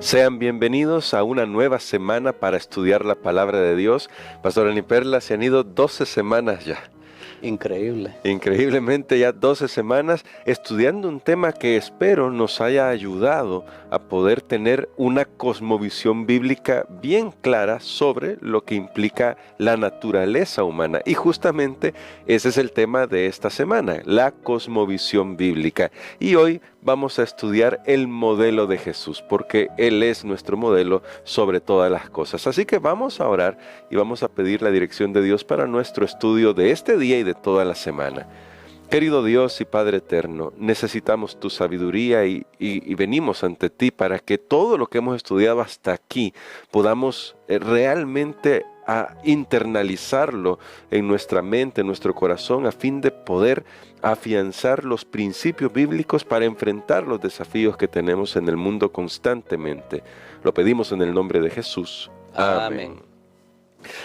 Sean bienvenidos a una nueva semana para estudiar la palabra de Dios. Pastor Ani Perla, se han ido 12 semanas ya. Increíble. Increíblemente ya 12 semanas estudiando un tema que espero nos haya ayudado a poder tener una cosmovisión bíblica bien clara sobre lo que implica la naturaleza humana. Y justamente ese es el tema de esta semana, la cosmovisión bíblica. Y hoy vamos a estudiar el modelo de Jesús, porque Él es nuestro modelo sobre todas las cosas. Así que vamos a orar y vamos a pedir la dirección de Dios para nuestro estudio de este día y de toda la semana. Querido Dios y Padre eterno, necesitamos tu sabiduría y venimos ante ti para que todo lo que hemos estudiado hasta aquí podamos realmente internalizarlo en nuestra mente, en nuestro corazón, a fin de poder afianzar los principios bíblicos para enfrentar los desafíos que tenemos en el mundo constantemente. Lo pedimos en el nombre de Jesús. Amén.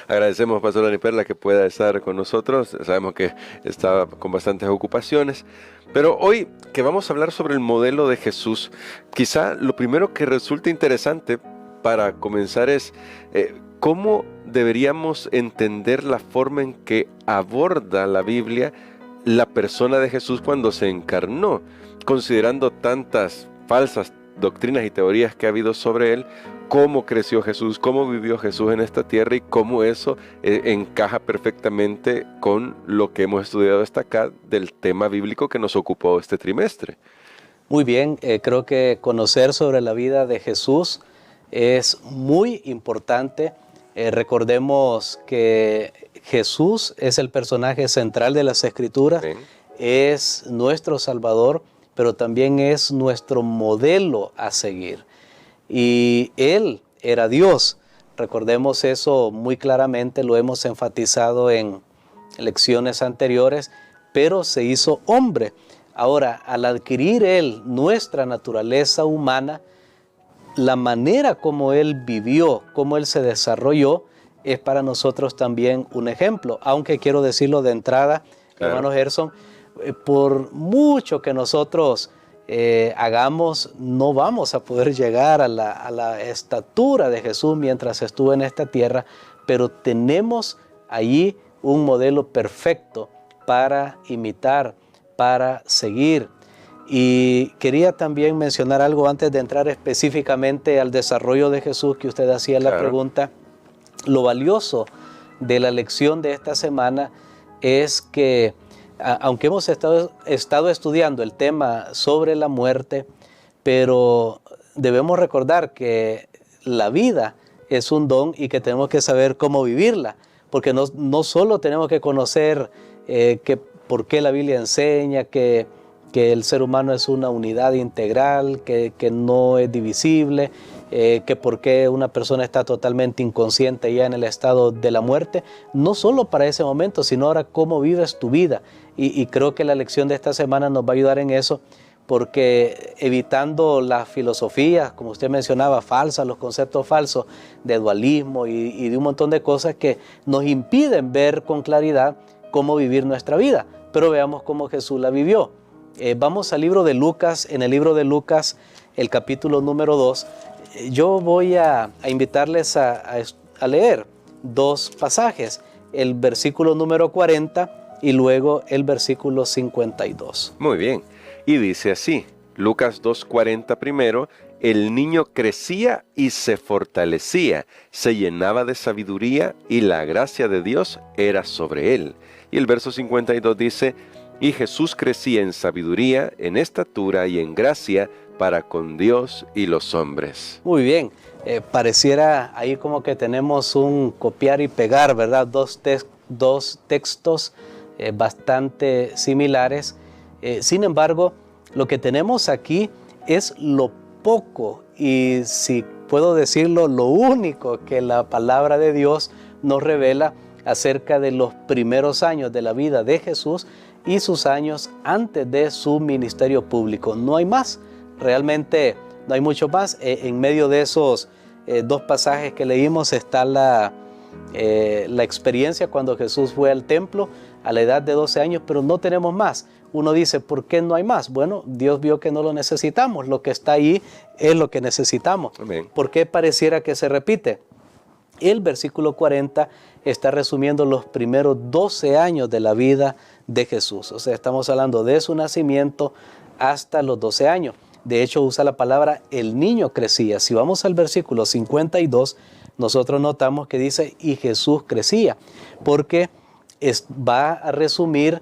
Agradecemos, Pastor Ani Perla, que pueda estar con nosotros. Sabemos que está con bastantes ocupaciones, pero hoy que vamos a hablar sobre el modelo de Jesús, quizá lo primero que resulta interesante para comenzar es cómo deberíamos entender la forma en que aborda la Biblia la persona de Jesús cuando se encarnó, considerando tantas falsas doctrinas y teorías que ha habido sobre él. Cómo creció Jesús, cómo vivió Jesús en esta tierra y cómo eso encaja perfectamente con lo que hemos estudiado hasta acá del tema bíblico que nos ocupó este trimestre. Muy bien, creo que conocer sobre la vida de Jesús es muy importante. Recordemos que Jesús es el personaje central de las Escrituras, sí. Es nuestro Salvador, pero también es nuestro modelo a seguir. Y Él era Dios. Recordemos eso muy claramente, lo hemos enfatizado en lecciones anteriores, pero se hizo hombre. Ahora, al adquirir Él nuestra naturaleza humana, la manera como Él vivió, como Él se desarrolló, es para nosotros también un ejemplo. Aunque quiero decirlo de entrada, claro, hermano Gerson, por mucho que nosotros hagamos, no vamos a poder llegar a la estatura de Jesús mientras estuvo en esta tierra, pero tenemos allí un modelo perfecto para imitar, para seguir. Y quería también mencionar algo antes de entrar específicamente al desarrollo de Jesús, que usted hacía la pregunta. Lo valioso de la lección de esta semana es que aunque hemos estado estudiando el tema sobre la muerte, pero debemos recordar que la vida es un don y que tenemos que saber cómo vivirla, porque no solo tenemos que conocer por qué la Biblia enseña que el ser humano es una unidad integral, que no es divisible, que por qué una persona está totalmente inconsciente ya en el estado de la muerte, no solo para ese momento, sino ahora cómo vives tu vida. Y creo que la lección de esta semana nos va a ayudar en eso, porque evitando las filosofías, como usted mencionaba, falsas, los conceptos falsos de dualismo y de un montón de cosas que nos impiden ver con claridad cómo vivir nuestra vida. Pero veamos cómo Jesús la vivió. Vamos al libro de Lucas. En el libro de Lucas, el capítulo número 2, yo voy a invitarles a leer dos pasajes, el versículo número 40 y luego el versículo 52. Muy bien, y dice así, Lucas 2:40 primero: el niño crecía y se fortalecía, se llenaba de sabiduría y la gracia de Dios era sobre él. Y el verso 52 dice: y Jesús crecía en sabiduría, en estatura y en gracia para con Dios y los hombres. Muy bien, pareciera ahí como que tenemos un copiar y pegar, ¿verdad? Dos textos bastante similares. Sin embargo, lo que tenemos aquí es lo poco y, si puedo decirlo, lo único que la palabra de Dios nos revela acerca de los primeros años de la vida de Jesús y sus años antes de su ministerio público. No hay más, realmente no hay mucho más. En medio de esos dos pasajes que leímos está la la experiencia cuando Jesús fue al templo a la edad de 12 años, pero no tenemos más. Uno dice, ¿por qué no hay más? Bueno, Dios vio que no lo necesitamos. Lo que está ahí es lo que necesitamos. Amén. ¿Por qué pareciera que se repite? El versículo 40 está resumiendo los primeros 12 años de la vida de Jesús. O sea, estamos hablando de su nacimiento hasta los 12 años. De hecho, usa la palabra el niño crecía. Si vamos al versículo 52, nosotros notamos que dice, y Jesús crecía, porque va a resumir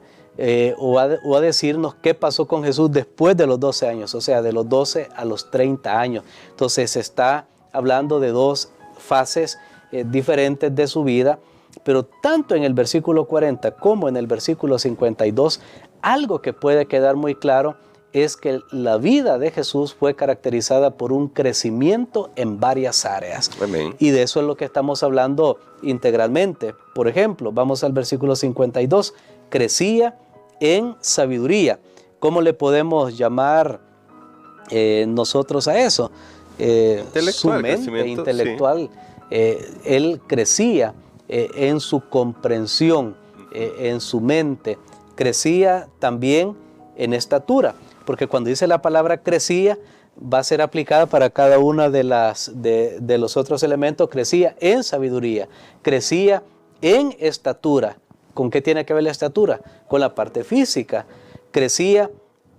o a decirnos qué pasó con Jesús después de los 12 años, o sea, de los 12 a los 30 años. Entonces, se está hablando de dos fases diferentes de su vida, pero tanto en el versículo 40 como en el versículo 52, algo que puede quedar muy claro es que la vida de Jesús fue caracterizada por un crecimiento en varias áreas. Amén. Y de eso es lo que estamos hablando integralmente. Por ejemplo, vamos al versículo 52, crecía en sabiduría. ¿Cómo le podemos llamar nosotros a eso? Su mente intelectual. Sí. Él crecía en su comprensión, en su mente. Crecía también en estatura, porque cuando dice la palabra crecía, va a ser aplicada para cada una de los otros elementos. Crecía en sabiduría, crecía en estatura. ¿Con qué tiene que ver la estatura? Con la parte física. Crecía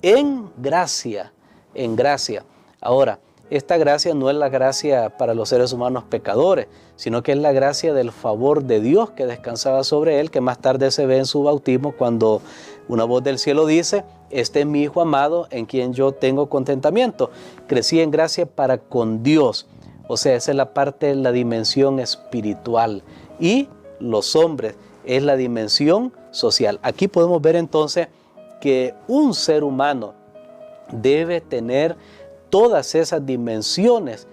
en gracia, en gracia. Ahora, esta gracia no es la gracia para los seres humanos pecadores, sino que es la gracia del favor de Dios que descansaba sobre él, que más tarde se ve en su bautismo cuando una voz del cielo dice, este es mi Hijo amado en quien yo tengo contentamiento. Crecí en gracia para con Dios. O sea, esa es la parte, la dimensión espiritual. Y los hombres es la dimensión social. Aquí podemos ver entonces que un ser humano debe tener todas esas dimensiones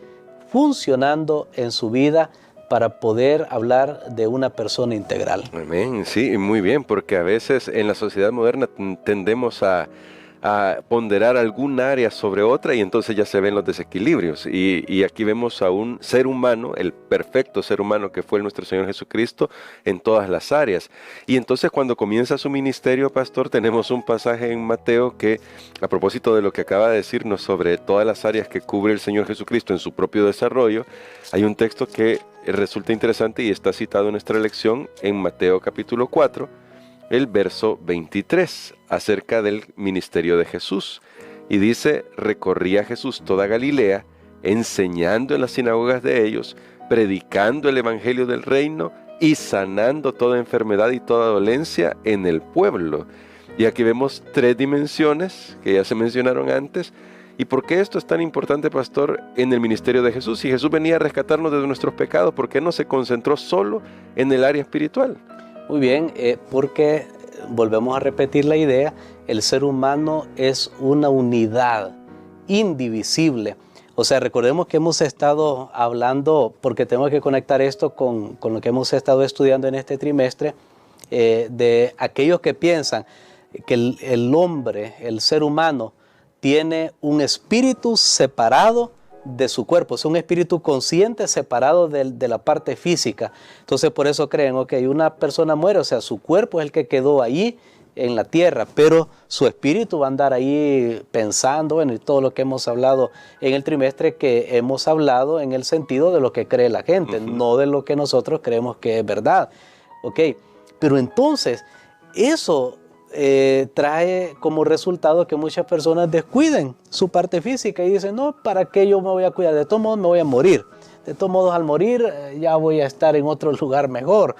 funcionando en su vida para poder hablar de una persona integral. Amén, sí, muy bien, porque a veces en la sociedad moderna tendemos a ponderar algún área sobre otra y entonces ya se ven los desequilibrios. Y aquí vemos a un ser humano, el perfecto ser humano que fue nuestro Señor Jesucristo en todas las áreas. Y entonces cuando comienza su ministerio, pastor, tenemos un pasaje en Mateo que, a propósito de lo que acaba de decirnos sobre todas las áreas que cubre el Señor Jesucristo en su propio desarrollo, hay un texto que resulta interesante y está citado en nuestra lección en Mateo capítulo 4, el verso 23, acerca del ministerio de Jesús. Y dice, recorría Jesús toda Galilea, enseñando en las sinagogas de ellos, predicando el evangelio del reino y sanando toda enfermedad y toda dolencia en el pueblo. Y aquí vemos tres dimensiones que ya se mencionaron antes. ¿Y por qué esto es tan importante, pastor, en el ministerio de Jesús? Si Jesús venía a rescatarnos de nuestros pecados, ¿por qué no se concentró solo en el área espiritual? Muy bien, porque volvemos a repetir la idea, el ser humano es una unidad indivisible. O sea, recordemos que hemos estado hablando, porque tengo que conectar esto con lo que hemos estado estudiando en este trimestre, de aquellos que piensan que el hombre, el ser humano, tiene un espíritu separado de su cuerpo, es un espíritu consciente separado de la parte física. Entonces por eso creen, ok, una persona muere, o sea, su cuerpo es el que quedó ahí en la tierra, pero su espíritu va a andar ahí pensando, bueno, y todo lo que hemos hablado en el trimestre, que hemos hablado en el sentido de lo que cree la gente, no de lo que nosotros creemos que es verdad, ok. Pero entonces, eso trae como resultado que muchas personas descuiden su parte física y dicen, no, ¿para qué yo me voy a cuidar? De todos modos me voy a morir. De todos modos al morir ya voy a estar en otro lugar mejor.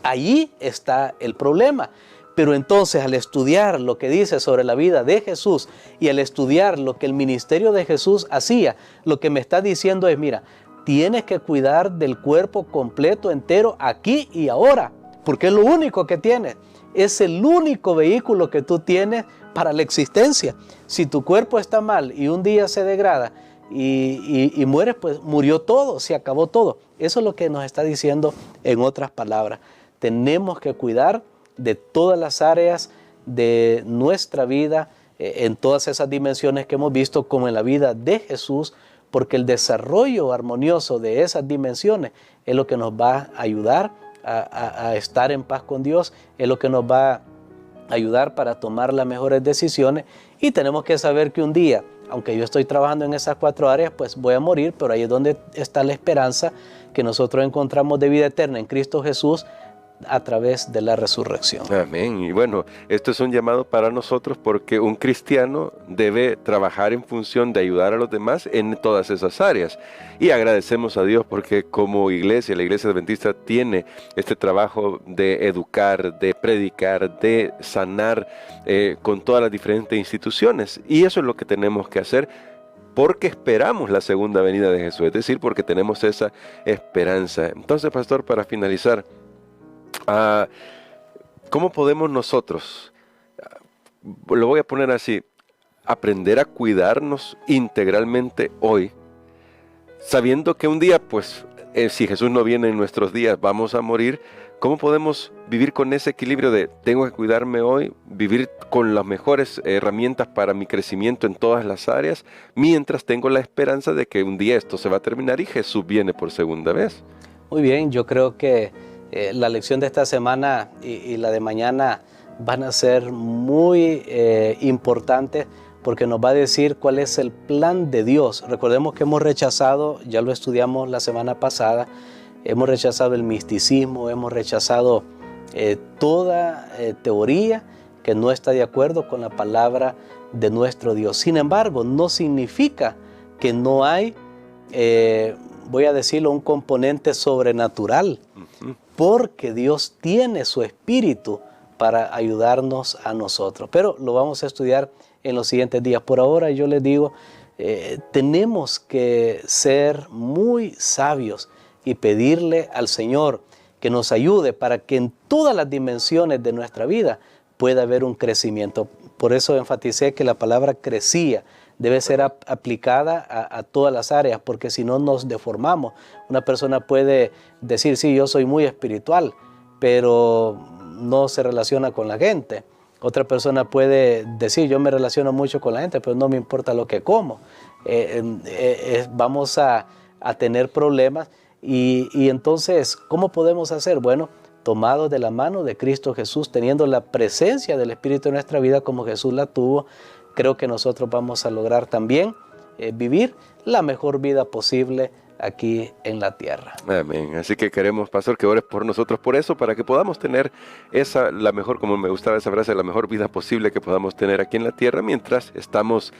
Ahí está el problema. Pero entonces al estudiar lo que dice sobre la vida de Jesús y al estudiar lo que el ministerio de Jesús hacía, lo que me está diciendo es, mira, tienes que cuidar del cuerpo completo, entero, aquí y ahora, porque es lo único que tienes. Es el único vehículo que tú tienes para la existencia. Si tu cuerpo está mal y un día se degrada y mueres, pues murió todo, se acabó todo. Eso es lo que nos está diciendo en otras palabras. Tenemos que cuidar de todas las áreas de nuestra vida, en todas esas dimensiones que hemos visto, como en la vida de Jesús, porque el desarrollo armonioso de esas dimensiones es lo que nos va a ayudar a estar en paz con Dios, es lo que nos va a ayudar para tomar las mejores decisiones. Y tenemos que saber que un día, aunque yo estoy trabajando en esas 4 áreas, pues voy a morir, pero ahí es donde está la esperanza que nosotros encontramos de vida eterna en Cristo Jesús a través de la resurrección. Amén. Y bueno, esto es un llamado para nosotros porque un cristiano debe trabajar en función de ayudar a los demás en todas esas áreas. Y agradecemos a Dios porque como iglesia, la Iglesia Adventista tiene este trabajo de educar, de predicar, de sanar con todas las diferentes instituciones. Y eso es lo que tenemos que hacer porque esperamos la segunda venida de Jesús, es decir, porque tenemos esa esperanza. Entonces, pastor, para finalizar, ¿cómo podemos nosotros, lo voy a poner así, aprender a cuidarnos integralmente hoy, sabiendo que un día, pues, si Jesús no viene en nuestros días, vamos a morir? ¿Cómo podemos vivir con ese equilibrio de tengo que cuidarme hoy, vivir con las mejores herramientas para mi crecimiento en todas las áreas, mientras tengo la esperanza de que un día esto se va a terminar y Jesús viene por segunda vez? Muy bien, yo creo que la lección de esta semana y la de mañana van a ser muy importantes porque nos va a decir cuál es el plan de Dios. Recordemos que hemos rechazado, ya lo estudiamos la semana pasada, hemos rechazado el misticismo, hemos rechazado toda teoría que no está de acuerdo con la palabra de nuestro Dios. Sin embargo, no significa que no hay, voy a decirlo, un componente sobrenatural, porque Dios tiene su espíritu para ayudarnos a nosotros. Pero lo vamos a estudiar en los siguientes días. Por ahora yo les digo, tenemos que ser muy sabios y pedirle al Señor que nos ayude para que en todas las dimensiones de nuestra vida pueda haber un crecimiento. Por eso enfaticé que la palabra crecía debe ser aplicada a todas las áreas, porque si no nos deformamos. Una persona puede decir, sí, yo soy muy espiritual, pero no se relaciona con la gente. Otra persona puede decir, yo me relaciono mucho con la gente, pero no me importa lo que como. Vamos a tener problemas. Y entonces, ¿cómo podemos hacer? Bueno, tomados de la mano de Cristo Jesús, teniendo la presencia del Espíritu en nuestra vida como Jesús la tuvo, creo que nosotros vamos a lograr también vivir la mejor vida posible aquí en la tierra. Amén. Así que queremos, pastor, que ores por nosotros por eso, para que podamos tener la mejor, como me gustaba esa frase, la mejor vida posible que podamos tener aquí en la tierra, mientras estamos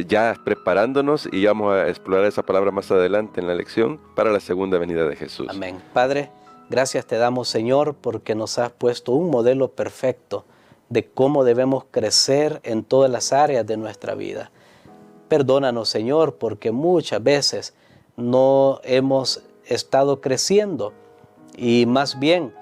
ya preparándonos y vamos a explorar esa palabra más adelante en la lección para la segunda venida de Jesús. Amén. Padre, gracias te damos, Señor, porque nos has puesto un modelo perfecto de cómo debemos crecer en todas las áreas de nuestra vida. Perdónanos, Señor, porque muchas veces no hemos estado creciendo y más bien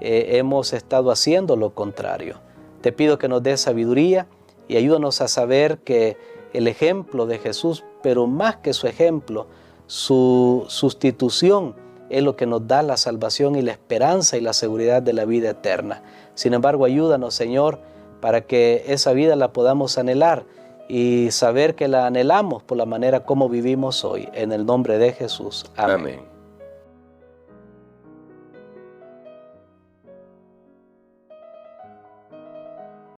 hemos estado haciendo lo contrario. Te pido que nos des sabiduría y ayúdanos a saber que el ejemplo de Jesús, pero más que su ejemplo, su sustitución es lo que nos da la salvación y la esperanza y la seguridad de la vida eterna. Sin embargo, ayúdanos, Señor, para que esa vida la podamos anhelar y saber que la anhelamos por la manera como vivimos hoy. En el nombre de Jesús. Amén. Amén.